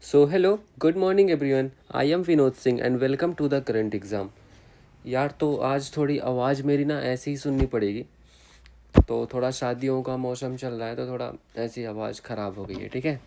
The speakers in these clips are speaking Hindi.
So hello, good morning everyone. I am Vinod Singh and welcome to the current exam. यार तो आज थोड़ी आवाज़ मेरी ना ऐसे ही सुननी पड़ेगी। तो थोड़ा शादियों का मौसम चल रहा है तो थोड़ा ऐसी आवाज़ ख़राब हो गई है, ठीक है।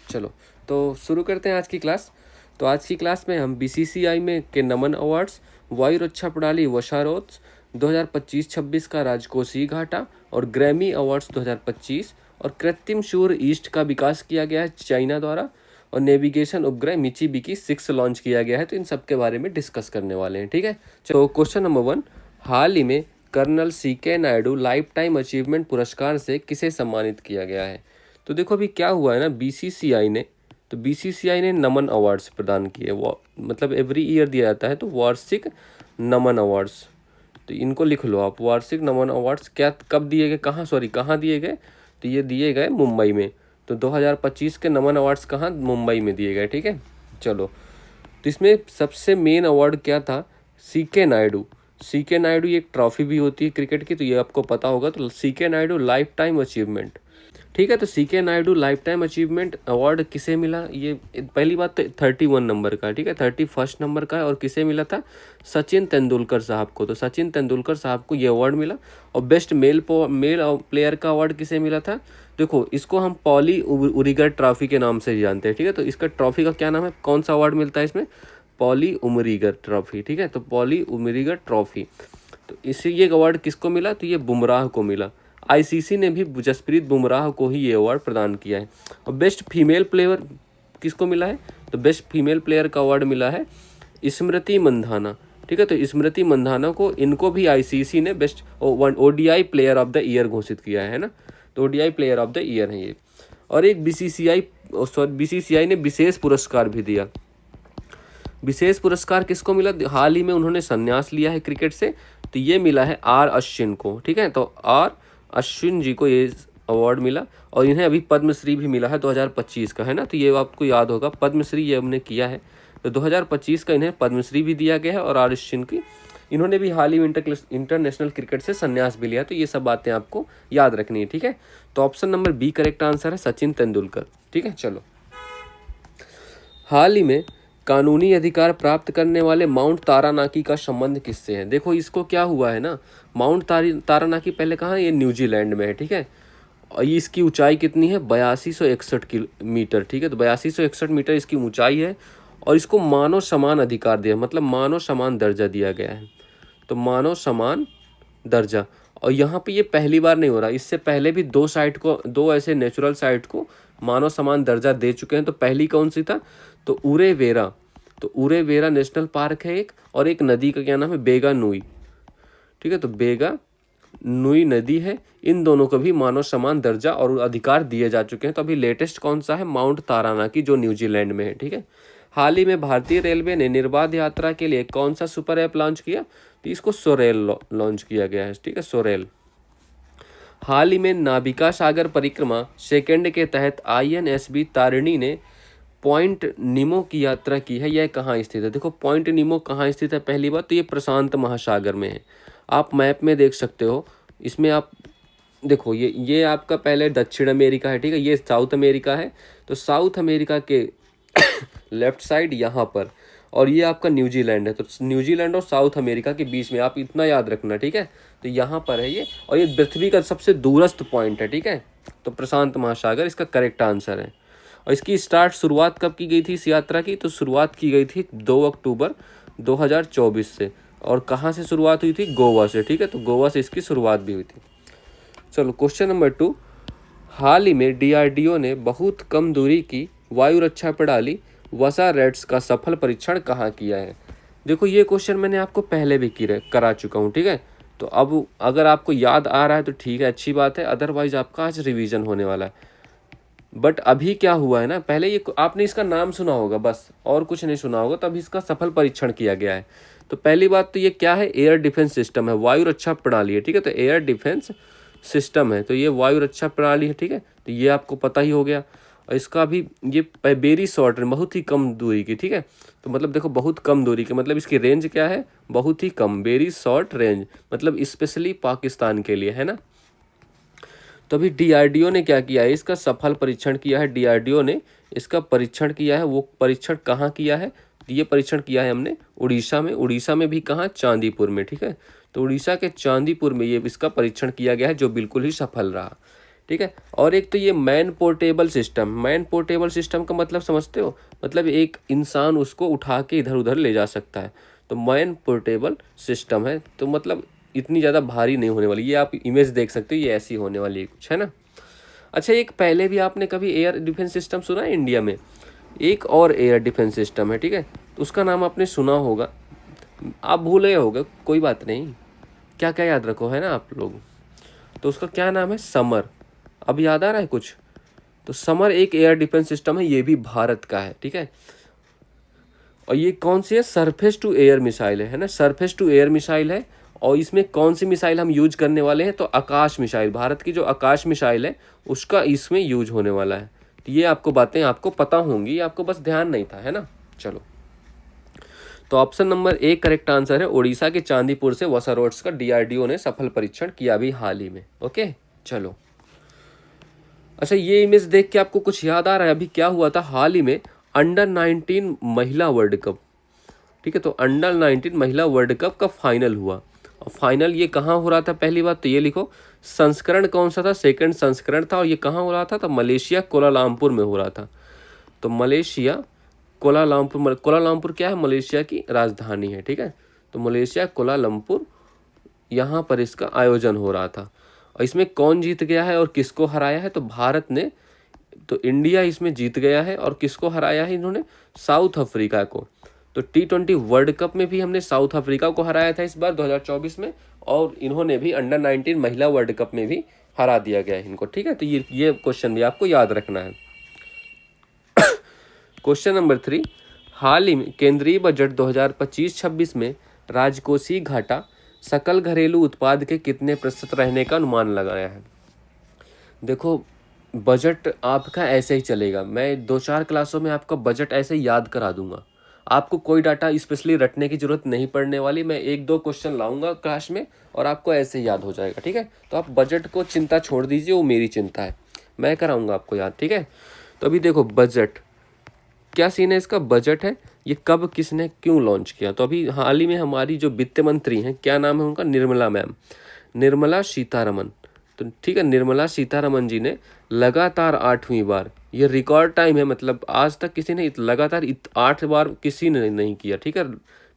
चलो, तो शुरू करते हैं आज की क्लास। तो आज की क्लास में हम बीसीसीआई में के नमन अवार्ड्स, वायु रक्षा प्रणाली वशारोत्स 2025-26 का राजकोषीय घाटा और ग्रैमी अवार्ड्स 2025 और कृत्रिम सूर्य ईस्ट का विकास किया गया है चाइना द्वारा और नेविगेशन उपग्रह मिचिबिकी 6 लॉन्च किया गया है। तो इन सब के बारे में डिस्कस करने वाले हैं, ठीक है। तो क्वेश्चन नंबर 1, हाल ही में colonel C K Naidu lifetime achievement पुरस्कार से किसे सम्मानित किया गया है। तो देखो अभी क्या हुआ है ना, बीसीसीआई ने नमन अवार्ड्स प्रदान किए। वो मतलब एवरी ईयर दिया जाता है, तो वार्षिक नमन अवार्ड्स। तो इनको लिख लो आप, वार्षिक नमन अवार्ड्स क्या कब दिए गए, कहाँ दिए गए। तो ये दिए गए मुंबई में। तो 2025 के नमन अवार्ड्स कहाँ, मुंबई में दिए गए, ठीक है। चलो, तो इसमें सबसे मेन अवार्ड क्या था, सीके नायडू एक ट्रॉफी भी होती है क्रिकेट की, तो ये आपको पता होगा। तो C K Naidu lifetime achievement, ठीक है। तो C K Naidu lifetime achievement award किसे मिला, ये पहली बात तो 31 नंबर का, ठीक है, 31 नंबर का है। और किसे मिला था, सचिन तेंदुलकर साहब को। तो सचिन तेंदुलकर साहब को ये अवार्ड मिला। और बेस्ट मेल प्लेयर का अवार्ड किसे मिला था, देखो इसको हम पॉली उरिगर ट्रॉफी के नाम से जानते हैं, ठीक है। तो इसका ट्रॉफी का क्या नाम है, कौन सा अवार्ड मिलता है इसमें, पॉली उमरीगर ट्रॉफी, ठीक है। तो पॉली उमरीगर ट्रॉफी, तो इसी ये अवार्ड किसको मिला, तो ये बुमराह को मिला। आईसीसी ने भी जसप्रीत बुमराह को ही ये अवार्ड प्रदान किया है। और बेस्ट फीमेल प्लेयर किसको मिला है, तो बेस्ट फीमेल प्लेयर का अवार्ड मिला है स्मृति मंधाना, ठीक है। तो स्मृति मंधाना को, इनको भी आईसीसी ने best ODI player of the year घोषित किया है ना। तो ODI player of the year है ये। और एक बीसीसीआई ने विशेष पुरस्कार भी दिया। विशेष पुरस्कार किसको मिला, हाल ही में उन्होंने संन्यास लिया है क्रिकेट से, तो ये मिला है आर अश्विन को, ठीक है। तो आर अश्विन जी को ये अवार्ड मिला। और इन्हें अभी पद्मश्री भी मिला है 2025 का, है ना। तो ये आपको याद होगा, पद्मश्री ये हमने किया है। तो 2025 का इन्हें पद्मश्री भी दिया गया है। और आर अश्विन की, इन्होंने भी हाल ही में इंटरनेशनल क्रिकेट से संन्यास भी लिया। तो ये सब बातें आपको याद रखनी है, ठीक है। तो option number B correct answer है, सचिन तेंदुलकर, ठीक है। चलो, हाल ही में कानूनी अधिकार प्राप्त करने वाले माउंट तारानाकी का संबंध किससे है। देखो इसको क्या हुआ है ना, माउंट तारानाकी पहले कहाँ है, ये न्यूजीलैंड में है, ठीक है। और ये इसकी ऊंचाई कितनी है, 8261 मीटर, ठीक है। तो 8261 मीटर इसकी ऊंचाई है। और इसको मानव समान अधिकार दिया, मतलब मानव समान दर्जा दिया गया है। तो मानव समान दर्जा। और यहाँ पे ये पहली बार नहीं हो रहा, इससे पहले भी दो ऐसे नेचुरल साइट को मानव समान दर्जा दे चुके हैं। तो पहली कौन सी था, तो उरेवेरा। तो उरेवेरा नेशनल पार्क है एक, और एक नदी का क्या नाम है, बेगा नुई, ठीक है। तो बेगा नुई नदी है। इन दोनों को भी मानव समान दर्जा और अधिकार दिए जा चुके हैं। तो अभी लेटेस्ट कौन सा है, माउंट तारानाकी, जो न्यूजीलैंड में है, ठीक है। हाल ही में भारतीय रेलवे ने निर्बाध यात्रा के लिए कौन सा सुपर ऐप लॉन्च किया, तो इसको सोरेल लॉन्च किया गया है, ठीक है, सोरेल। हाल ही में नाविका सागर परिक्रमा सेकंड के तहत आईएनएसवी तारिणी ने पॉइंट निमो की यात्रा की है। यह कहाँ स्थित है, देखो पॉइंट निमो कहाँ स्थित है, पहली बात तो ये प्रशांत महासागर में है। आप मैप में देख सकते हो, इसमें आप देखो, ये आपका पहले दक्षिण अमेरिका है, ठीक है, ये साउथ अमेरिका है। तो साउथ अमेरिका के लेफ्ट साइड यहाँ पर, और ये आपका न्यूजीलैंड है। तो न्यूजीलैंड और साउथ अमेरिका के बीच में, आप इतना याद रखना, ठीक है। तो यहाँ पर है ये, और ये पृथ्वी का सबसे दूरस्थ पॉइंट है, ठीक है। तो प्रशांत महासागर इसका करेक्ट आंसर है। और इसकी शुरुआत कब की गई थी इस यात्रा की, तो शुरुआत की गई थी 2 अक्टूबर 2024 से। और कहाँ से शुरुआत हुई थी, गोवा से, ठीक है। तो गोवा से इसकी शुरुआत भी हुई थी। चलो, क्वेश्चन नंबर 2, हाल ही में डीआरडीओ ने बहुत कम दूरी की वायु रक्षा प्रणाली वसारेट्स का सफल परीक्षण कहाँ किया है। देखो ये क्वेश्चन मैंने आपको पहले भी करा चुका हूँ, ठीक है। तो अब अगर आपको याद आ रहा है तो ठीक है, अच्छी बात है, अदरवाइज आपका आज रिवीजन होने वाला है। बट अभी क्या हुआ है ना, पहले ये आपने इसका नाम सुना होगा बस, और कुछ नहीं सुना होगा। तब इसका सफल परीक्षण किया गया है। तो पहली बात तो ये क्या है, एयर डिफेंस सिस्टम है, वायु रक्षा प्रणाली है, ठीक है। तो एयर डिफेंस सिस्टम है, तो ये वायु रक्षा प्रणाली है, ठीक है। तो ये आपको पता ही हो गया। और इसका भी ये वेरी शॉर्ट रेंज, बहुत ही कम दूरी की, ठीक है। तो मतलब देखो बहुत कम दूरी की, मतलब इसकी रेंज क्या है, बहुत ही कम, वेरी शॉर्ट रेंज, मतलब स्पेशली पाकिस्तान के लिए, है ना। तो अभी डीआरडीओ ने क्या किया है, इसका सफल परीक्षण किया है। डीआरडीओ ने इसका परीक्षण किया है। वो परीक्षण कहाँ किया है, ये परीक्षण किया है हमने उड़ीसा में। उड़ीसा में भी कहाँ, चांदीपुर में, ठीक है। तो उड़ीसा के चांदीपुर में ये इसका परीक्षण किया गया है, जो बिल्कुल ही सफल रहा, ठीक है। और एक तो ये man portable system, man portable system का मतलब समझते हो, मतलब एक इंसान उसको उठा के इधर उधर ले जा सकता है, तो मैन पोर्टेबल सिस्टम है। तो मतलब इतनी ज़्यादा भारी नहीं होने वाली, ये आप इमेज देख सकते हो, ये ऐसी होने वाली है कुछ, है ना। अच्छा, एक पहले भी आपने कभी एयर डिफेंस सिस्टम सुना है इंडिया में? एक और एयर डिफेंस सिस्टम है, ठीक है, तो उसका नाम आपने सुना होगा, आप भूल गए होगे, कोई बात नहीं, क्या क्या याद रखो, है ना आप लोग। तो उसका क्या नाम है, समर। अब याद आ रहा है कुछ? तो समर एक एयर डिफेंस सिस्टम है, ये भी भारत का है, ठीक है। और ये कौन सी है, सरफेस टू एयर मिसाइल है ना, सरफेस टू एयर मिसाइल है। और इसमें कौन सी मिसाइल हम यूज करने वाले हैं, तो आकाश मिसाइल, भारत की जो आकाश मिसाइल है उसका इसमें यूज होने वाला है। तो ये आपको बातें आपको पता होंगी, आपको बस ध्यान नहीं था, है ना। चलो, तो option number A correct answer है। उड़ीसा के चांदीपुर से वसारोड्स का डीआरडीओ ने सफल परीक्षण किया अभी हाल ही में। ओके, चलो। अच्छा, ये इमेज देख के आपको कुछ याद आ रहा है, अभी क्या हुआ था हाल ही में, अंडर-19 महिला वर्ल्ड कप, ठीक है। तो अंडर-19 महिला वर्ल्ड कप का फाइनल हुआ। और फाइनल ये कहाँ हो रहा था, पहली बात तो ये लिखो, संस्करण कौन सा था, सेकंड संस्करण था। और ये कहाँ हो रहा था, तो मलेशिया कोलालमपुर में हो रहा था। तो मलेशिया कोलालमपुर, कोलालमपुर क्या है, मलेशिया की राजधानी है, ठीक है। तो मलेशिया कोलालमपुर, यहाँ पर इसका आयोजन हो रहा था। और इसमें कौन जीत गया है और किसको हराया है, तो भारत ने, तो इंडिया इसमें जीत गया है। और किसको हराया है इन्होंने, साउथ अफ्रीका को। तो T20 वर्ल्ड कप में भी हमने साउथ अफ्रीका को हराया था इस बार 2024 में। और इन्होंने भी अंडर-19 महिला वर्ल्ड कप में भी हरा दिया गया है इनको, ठीक है। तो ये क्वेश्चन भी आपको याद रखना है। क्वेश्चन नंबर 3, हाल ही में केंद्रीय बजट 2025-26 में राजकोषीय घाटा सकल घरेलू उत्पाद के कितने प्रतिशत रहने का अनुमान लगाया है। देखो, बजट आपका ऐसे ही चलेगा, मैं 2-4 क्लासों में आपका बजट ऐसे ही याद करा दूंगा, आपको कोई डाटा स्पेशली रटने की जरूरत नहीं पड़ने वाली। मैं 1-2 क्वेश्चन लाऊंगा क्लास में और आपको ऐसे ही याद हो जाएगा, ठीक है। तो आप बजट को चिंता छोड़ दीजिए, वो मेरी चिंता है, मैं कराऊंगा आपको याद, ठीक है। तो अभी देखो, बजट क्या सीन है, इसका बजट है, ये कब किसने क्यों लॉन्च किया। तो अभी हाल ही में हमारी जो वित्त मंत्री हैं, क्या नाम है उनका, निर्मला मैम, निर्मला सीतारमन। तो ठीक है, निर्मला सीतारमन जी ने लगातार 8वीं बार, ये रिकॉर्ड टाइम है, मतलब आज तक किसी ने लगातार 8 बार किसी ने नहीं किया, ठीक है,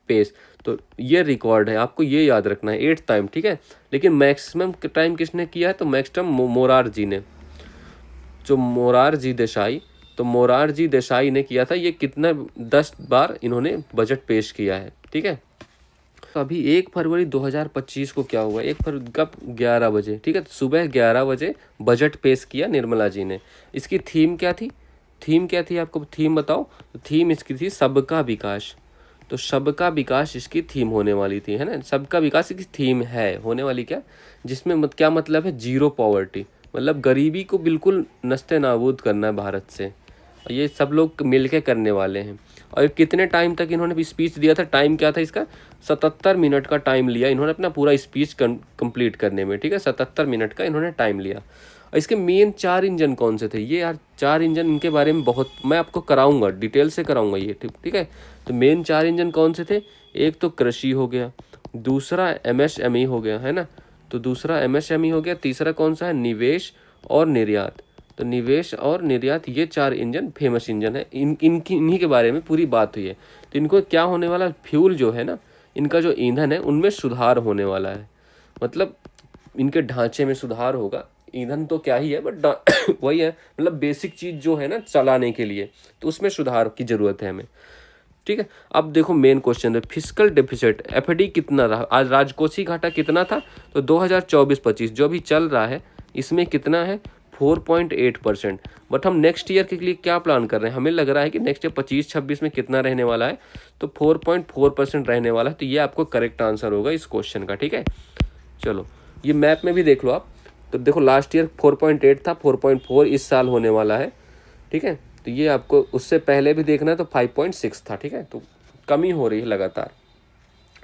पेश। तो ये रिकॉर्ड है, आपको ये याद रखना है, 8 टाइम, ठीक है। लेकिन मैक्सिमम टाइम किसने किया है, तो मैक्सिमम मोरारजी ने, जो मोरारजी देसाई, तो मोरारजी देसाई ने किया था। ये कितना 10 बार इन्होंने बजट पेश किया है, ठीक है। तो अभी 1 फरवरी 2025 को क्या हुआ, 1 फरवरी कब, 11 बजे, ठीक है, तो सुबह 11 बजे बजट पेश किया निर्मला जी ने। इसकी थीम क्या थी, थीम क्या थी, आपको थीम बताओ। तो थीम इसकी थी सबका विकास। तो सबका विकास इसकी थीम होने वाली थी, है ना, सबका विकास इसकी थीम है होने वाली, क्या जिसमें क्या मतलब है, जीरो पॉवर्टी, मतलब गरीबी को बिल्कुल नस्ते नाबूद करना है भारत से। और ये सब लोग मिलके करने वाले हैं। और कितने टाइम तक इन्होंने स्पीच दिया था, टाइम क्या था इसका, 77 मिनट का टाइम लिया इन्होंने अपना पूरा स्पीच कंप्लीट करने में, ठीक है, 77 मिनट का इन्होंने टाइम लिया। और इसके मेन 4 इंजन कौन से थे, ये यार 4 इंजन, इनके बारे में बहुत मैं आपको कराऊंगा, डिटेल से कराऊंगा ये, ठीक है। तो मेन 4 इंजन कौन से थे, एक तो कृषि हो गया, दूसरा MSME हो गया, है ना, तो दूसरा MSME हो गया, तीसरा कौन सा है, निवेश और निर्यात। तो निवेश और निर्यात, ये 4 इंजन फेमस इंजन है, इन्हीं के बारे में पूरी बात हुई है। तो इनको क्या होने वाला, फ्यूल जो है ना, इनका जो ईंधन है उनमें सुधार होने वाला है, मतलब इनके ढांचे में सुधार होगा। ईंधन तो क्या ही है, बट वही है, मतलब बेसिक चीज़ जो है ना चलाने के लिए, तो उसमें सुधार की ज़रूरत है हमें, ठीक है। अब देखो, मेन क्वेश्चन है फिस्कल डेफिसिट, FD कितना रहा, आज राजकोषीय घाटा कितना था, तो 2024-25 जो भी चल रहा है इसमें कितना है, 4.8%। बट हम नेक्स्ट ईयर के लिए क्या प्लान कर रहे हैं, हमें लग रहा है कि नेक्स्ट ईयर 25-26 में कितना रहने वाला है, तो 4.4% रहने वाला है। तो ये आपको करेक्ट आंसर होगा इस क्वेश्चन का, ठीक है। चलो, ये मैप में भी देख लो आप, तो देखो लास्ट ईयर 4.8 था, 4.4 इस साल होने वाला है, ठीक है। तो ये आपको उससे पहले भी देखना है, तो 5.6 था, ठीक है। तो कमी हो रही है लगातार,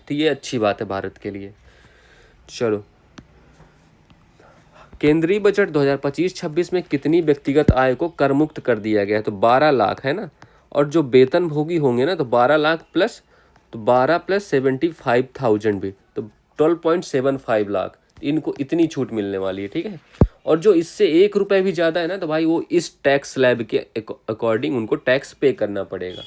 तो ये अच्छी बात है भारत के लिए। चलो, केंद्रीय बजट 2025-26 में कितनी व्यक्तिगत आय को कर मुक्त कर दिया गया है? तो 12 लाख है ना, और जो वेतन भोगी होंगे ना तो 12 लाख प्लस, तो 12 प्लस 75,000 भी, तो 12.75 लाख, इनको इतनी छूट मिलने वाली है, ठीक है। और जो इससे 1 रुपये भी ज़्यादा है ना तो भाई वो इस टैक्स स्लैब के अकॉर्डिंग उनको टैक्स पे करना पड़ेगा।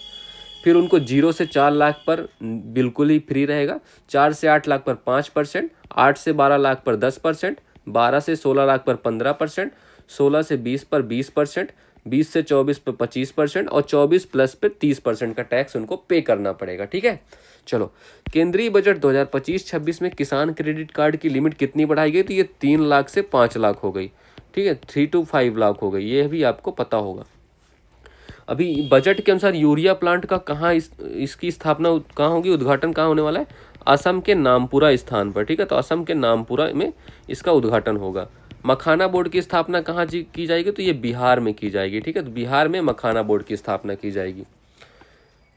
फिर उनको 0 से 4 लाख पर बिल्कुल ही फ्री रहेगा, 4 से 8 लाख पर 5%, 8 से 12 लाख पर 10%, 12 से 16 लाख पर 15%, 16 से 20 पर 20%, 20 से 24 पर 25% और 24 प्लस पे 30% का टैक्स उनको पे करना पड़ेगा, ठीक है। चलो, केंद्रीय बजट 2025-26 में किसान क्रेडिट कार्ड की लिमिट कितनी बढ़ाई गई? तो ये 3 लाख से 5 लाख हो गई, ठीक है, 3 to 5 लाख हो गई, ये भी आपको पता होगा। अभी बजट के अनुसार यूरिया प्लांट का कहाँ इसकी स्थापना कहाँ होगी, उद्घाटन कहाँ होने वाला है? असम के नामपुरा स्थान पर, ठीक है। तो असम के नामपुरा में इसका उद्घाटन होगा। मखाना बोर्ड की स्थापना कहाँ की जाएगी? तो ये बिहार में की जाएगी, ठीक है। तो बिहार में मखाना बोर्ड की स्थापना की जाएगी।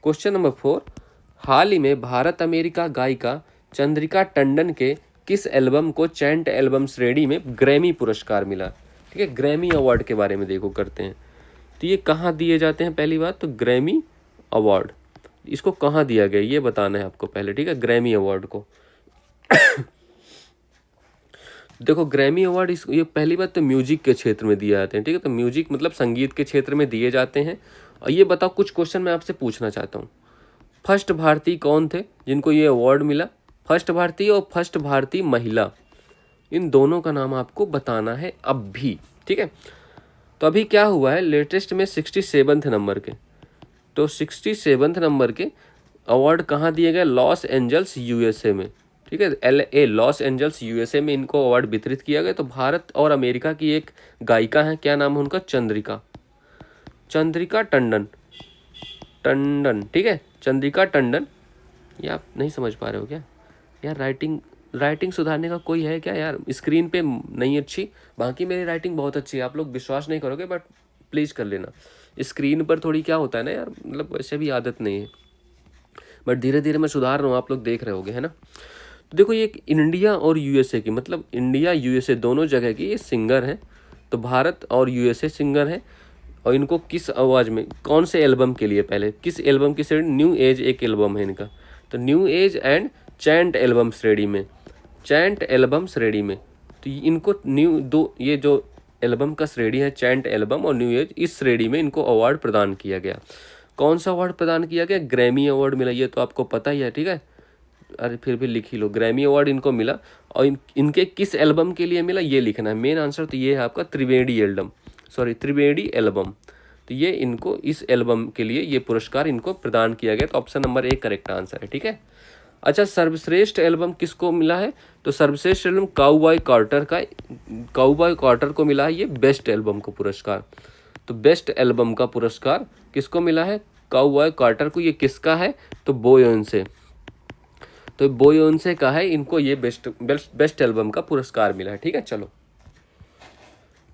क्वेश्चन नंबर 4, हाल ही में भारत अमेरिका गायिका चंद्रिका टंडन के किस एल्बम को चैंट एल्बम श्रेणी में ग्रैमी पुरस्कार मिला? ठीक है, ग्रैमी अवार्ड के बारे में देखो करते हैं। तो ये कहाँ दिए जाते हैं? पहली बात तो ग्रैमी अवार्ड, इसको कहाँ दिया गया ये बताना है आपको पहले, ठीक है, ग्रैमी अवार्ड को। देखो ग्रैमी अवार्ड ये पहली बात तो म्यूजिक के क्षेत्र में दिए जाते हैं, ठीक है। तो म्यूजिक मतलब संगीत के क्षेत्र में दिए जाते हैं। और ये बताओ, कुछ क्वेश्चन मैं आपसे पूछना चाहता हूँ। फर्स्ट भारतीय कौन थे जिनको ये अवार्ड मिला? फर्स्ट भारतीय और फर्स्ट भारतीय महिला, इन दोनों का नाम आपको बताना है अब भी, ठीक है। तो अभी क्या हुआ है, लेटेस्ट में 67वें नंबर के, तो 67वें नंबर के अवार्ड कहाँ दिए गए? लॉस एंजल्स यूएसए में, ठीक है, LA लॉस एंजल्स यूएसए में इनको अवार्ड वितरित किया गया। तो भारत और अमेरिका की एक गायिका है, क्या नाम है उनका? चंद्रिका टंडन, ठीक है, चंद्रिका टंडन। ये आप नहीं समझ पा रहे हो क्या यार? राइटिंग सुधारने का कोई है क्या यार? स्क्रीन पे नहीं अच्छी, बाकी मेरी राइटिंग बहुत अच्छी है, आप लोग विश्वास नहीं करोगे, बट प्लीज़ कर लेना। स्क्रीन पर थोड़ी क्या होता है ना यार, मतलब वैसे भी आदत नहीं है, बट धीरे धीरे मैं सुधार रहा हूँ, आप लोग देख रहे होगे, है ना। तो देखो ये इंडिया और यूएसए की, मतलब इंडिया यूएसए दोनों जगह की ये सिंगर हैं। तो भारत और यूएसए सिंगर हैं, और इनको किस आवाज़ में, कौन से एल्बम के लिए, पहले किस एल्बम की श्रेणी? न्यू एज एक एल्बम है इनका, तो new age and chant album श्रेणी में, चैंट एल्बम श्रेणी में। तो इनको ये जो एल्बम का श्रेणी है, चैंट एल्बम और न्यू एज, इस श्रेणी में इनको अवार्ड प्रदान किया गया। कौन सा अवार्ड प्रदान किया गया? ग्रैमी अवार्ड मिला, ये तो आपको पता ही है, ठीक है। अरे फिर भी लिख ही लो, ग्रैमी अवार्ड इनको मिला। और इनके किस एल्बम के लिए मिला ये लिखना है, मेन आंसर तो ये है आपका त्रिवेणी एल्बम। तो ये इनको इस एल्बम के लिए ये पुरस्कार इनको प्रदान किया गया। तो ऑप्शन नंबर 1 करेक्ट आंसर है, ठीक है। अच्छा, सर्वश्रेष्ठ एल्बम किसको मिला है? तो सर्वश्रेष्ठ एल्बम काउबॉय कार्टर को मिला है ये बेस्ट एल्बम को पुरस्कार। तो बेस्ट एल्बम का पुरस्कार किसको मिला है? काउबॉय कार्टर को। ये किसका है? तो बोयोन्से। तो बोयोन्से का है, इनको ये बेस्ट एल्बम का पुरस्कार मिला है, ठीक है। चलो,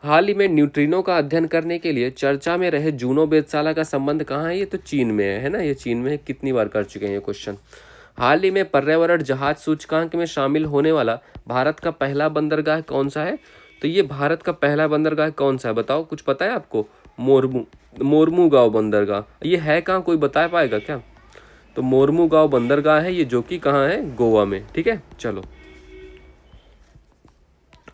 हाल ही में न्यूट्रिनो का अध्ययन करने के लिए चर्चा में रहे जूनो वेधशाला का संबंध कहाँ है? ये तो चीन में है ना, ये चीन में है। कितनी बार कर चुके हैं ये क्वेश्चन। हाल ही में पर्यावरण जहाज सूचकांक में शामिल होने वाला भारत का पहला बंदरगाह कौन सा है? तो ये भारत का पहला बंदरगाह कौन सा है बताओ, कुछ पता है आपको? मोरमुगांव बंदरगाह। ये है कहाँ, कोई बता पाएगा क्या? तो मोरमुगांव बंदरगाह है ये, जो कि कहाँ है? गोवा में, ठीक है। चलो,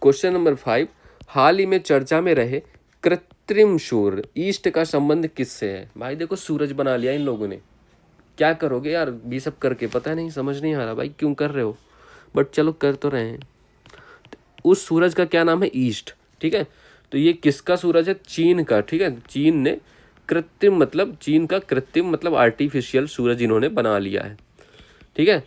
क्वेश्चन नंबर 5, हाल ही में चर्चा में रहे कृत्रिम सूर्य ईस्ट का संबंध किससे है? भाई देखो, सूरज बना लिया इन लोगों ने, क्या करोगे यार भी सब करके, पता नहीं, समझ नहीं आ रहा भाई क्यों कर रहे हो, बट चलो कर तो रहे हैं। उस सूरज का क्या नाम है? ईस्ट, ठीक है। तो ये किसका सूरज है? चीन का, ठीक है। चीन ने कृत्रिम मतलब आर्टिफिशियल सूरज इन्होंने बना लिया है, ठीक है।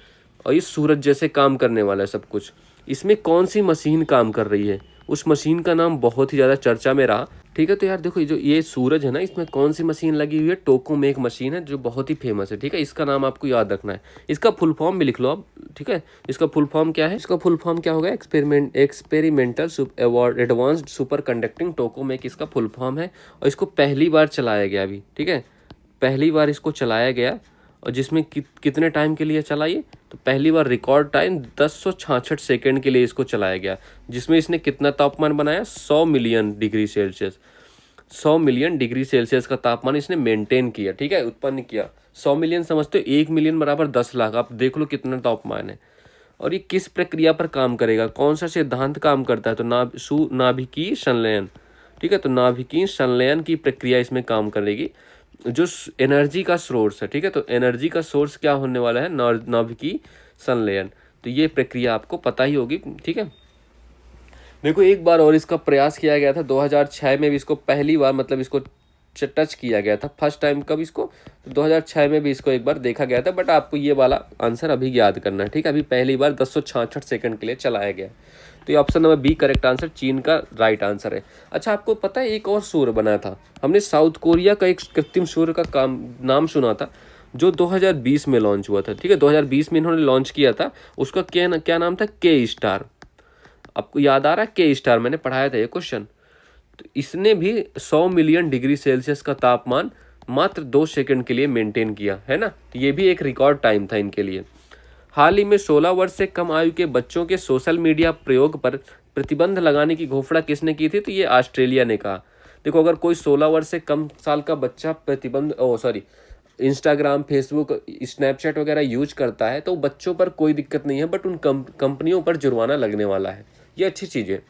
और इस सूरज जैसे काम करने वाला है सब कुछ। इसमें कौन सी मशीन काम कर रही है? उस मशीन का नाम बहुत ही ज़्यादा चर्चा में रहा, ठीक है। तो यार देखो, ये सूरज है ना, इसमें कौन सी मशीन लगी हुई है? टोकामेक मशीन है, जो बहुत ही फेमस है, ठीक है। इसका नाम आपको याद रखना है, इसका फुल फॉर्म भी लिख लो आप, ठीक है। इसका फुल फॉर्म क्या है? इसका फुल फॉर्म क्या होगा? एक्सपेरिमेंटल एडवांस्ड सुपर कंडक्टिंग टोकामेक इसका फुल फॉर्म है। और इसको पहली बार चलाया गया अभी, ठीक है, पहली बार इसको चलाया गया। और जिसमें कितने टाइम के लिए चला? ये तो पहली बार रिकॉर्ड टाइम 1066 सेकेंड के लिए इसको चलाया गया, जिसमें इसने कितना तापमान बनाया, 100 million degree Celsius. 100 million degree Celsius का तापमान इसने मेंटेन किया, ठीक है, उत्पन्न किया। 100 मिलियन समझते हो, 1 मिलियन बराबर 10 लाख, आप देख लो कितना तापमान है। और ये किस प्रक्रिया पर काम करेगा, कौन सा सिद्धांत काम करता है, तो नाभिकीय संलयन, ठीक है। तो नाभिकीय संलयन की प्रक्रिया इसमें काम करेगी, जो एनर्जी का सोर्स है, ठीक है। तो एनर्जी का सोर्स क्या होने वाला है, नाभिकीय संलयन। तो ये प्रक्रिया आपको पता ही होगी, ठीक है। देखो एक बार और इसका प्रयास किया गया था 2006 में भी, इसको पहली बार मतलब इसको टच किया गया था फर्स्ट टाइम, कब इसको, तो 2006 में भी इसको एक बार देखा गया था। बट आपको ये वाला आंसर अभी याद करना है, ठीक है। अभी पहली बार 1066 सेकंड के लिए चलाया गया। तो ये option number B correct answer, चीन का राइट आंसर है। अच्छा, आपको पता है एक और सूर्य बनाया था हमने, साउथ कोरिया का एक कृत्रिम सूर्य का नाम सुना था, जो 2020 में लॉन्च हुआ था, ठीक है। 2020 में इन्होंने लॉन्च किया था, उसका क्या नाम था, के स्टार। आपको याद आ रहा है, के स्टार, मैंने पढ़ाया था ये क्वेश्चन। तो इसने भी 100 मिलियन डिग्री सेल्सियस का तापमान मात्र 2 सेकंड के लिए मेंटेन किया है ना। तो ये भी एक रिकॉर्ड टाइम था इनके लिए। हाल ही में 16 वर्ष से कम आयु के बच्चों के सोशल मीडिया प्रयोग पर प्रतिबंध लगाने की घोषणा किसने की थी, तो ये ऑस्ट्रेलिया ने कहा। देखो अगर कोई 16 वर्ष से कम साल का बच्चा इंस्टाग्राम, फेसबुक, स्नैपचैट वगैरह यूज करता है तो बच्चों पर कोई दिक्कत नहीं है, बट उन कंपनियों पर जुर्माना लगने वाला है। ये अच्छी चीज़ है।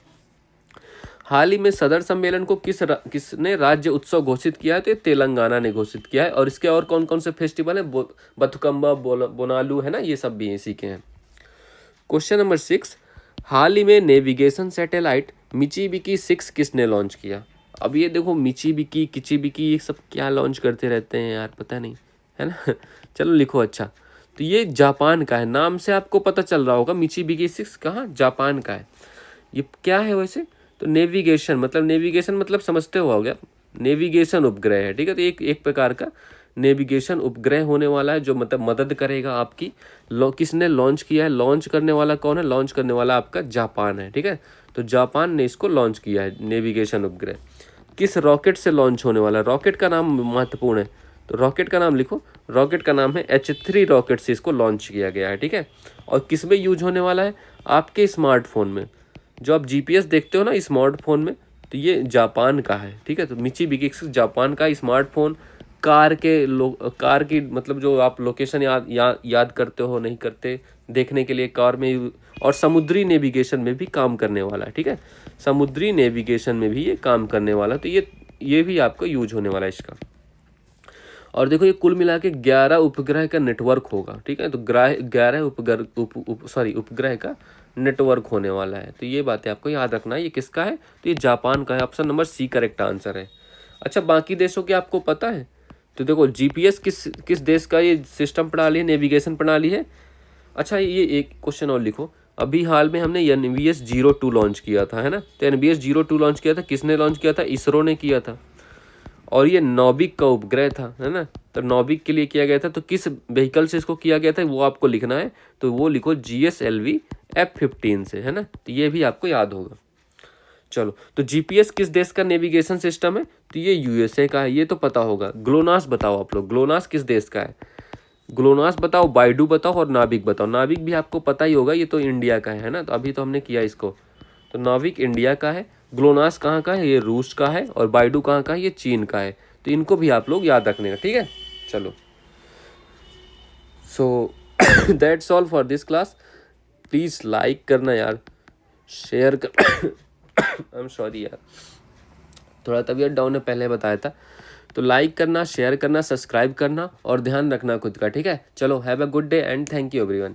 हाल ही में सदर सम्मेलन को किसने राज्य उत्सव घोषित किया है, तो ये तेलंगाना ने घोषित किया है। और इसके और कौन कौन से फेस्टिवल हैं, बथुकम्बा, बोनालू, है ना, ये सब भी इसी के हैं। क्वेश्चन नंबर 6, हाल ही में नेविगेशन सैटेलाइट मिचिबिकी 6 किसने लॉन्च किया। अब ये देखो मिचिबिकी, किचिबिकी, ये सब क्या लॉन्च करते रहते हैं यार, पता नहीं, है ना। चलो लिखो। अच्छा, तो ये जापान का है, नाम से आपको पता चल रहा होगा, मिचिबिकी 6 कहाँ, जापान का है। ये क्या है वैसे, तो नेविगेशन मतलब समझते हो गया, नेविगेशन उपग्रह है, ठीक है। तो एक प्रकार का नेविगेशन उपग्रह होने वाला है, जो मतलब मदद करेगा आपकी। किसने लॉन्च किया है, लॉन्च करने वाला कौन है, लॉन्च करने वाला आपका जापान है, ठीक है। तो जापान ने इसको लॉन्च किया है, नेविगेशन उपग्रह। किस रॉकेट से लॉन्च होने वाला है, रॉकेट का नाम महत्वपूर्ण है, तो रॉकेट का नाम लिखो। रॉकेट का नाम है H3 रॉकेट से इसको लॉन्च किया गया है, ठीक है। और किस में यूज होने वाला है, आपके स्मार्टफोन में, जो आप GPS देखते हो ना स्मार्टफोन में, तो ये जापान का है, ठीक है। तो मिचिबिकी जापान का स्मार्टफोन, कार की मतलब जो आप लोकेशन याद करते हो नहीं करते, देखने के लिए कार में, और समुद्री नेविगेशन में भी काम करने वाला है, ठीक है। समुद्री नेविगेशन में भी ये काम करने वाला, तो ये भी आपको यूज होने वाला है इसका। और देखो ये कुल मिला के 11 उपग्रह का नेटवर्क होगा, ठीक है। तो 11 उपग्रह का नेटवर्क होने वाला है। तो ये बातें आपको याद रखना है। ये किसका है, तो ये जापान का है, option number C correct answer है। अच्छा, बाकी देशों के आपको पता है, तो देखो GPS किस देश का ये सिस्टम प्रणाली है, नेविगेशन प्रणाली है। अच्छा, ये एक क्वेश्चन और लिखो, अभी हाल में हमने NVS 02 लॉन्च किया था, है ना। तो NVS 02 लॉन्च किया था, किसने लॉन्च किया था, इसरो ने किया था। और ये नौबिक का उपग्रह था, है ना। तो नौबिक के लिए किया गया था, तो किस व्हीकल से इसको किया गया था वो आपको लिखना है। तो वो लिखो GSLV F-15 से, है ना। तो ये भी आपको याद होगा। चलो, तो GPS किस देश का नेविगेशन सिस्टम है, तो ये USA का है, ये तो पता होगा। ग्लोनास बताओ आप लोग, ग्लोनास किस देश का है, ग्लोनास बताओ, बाइडू बताओ, और नाविक बताओ। नाविक भी आपको पता ही होगा, ये तो इंडिया का है ना। तो अभी तो हमने किया इसको, तो नाविक इंडिया का है, ग्लोनास कहाँ का है, ये रूस का है, और बाइडू कहाँ का है, ये चीन का है। तो इनको भी आप लोग याद रखने का, ठीक है। चलो, so that's all for this class. Please like करना यार, शेयर कर आई एम सॉरी यार, थोड़ा तबीयत डाउन है, पहले बताया था। तो लाइक करना, शेयर करना, सब्सक्राइब करना, और ध्यान रखना खुद का, ठीक है। चलो, have a good day and thank you everyone.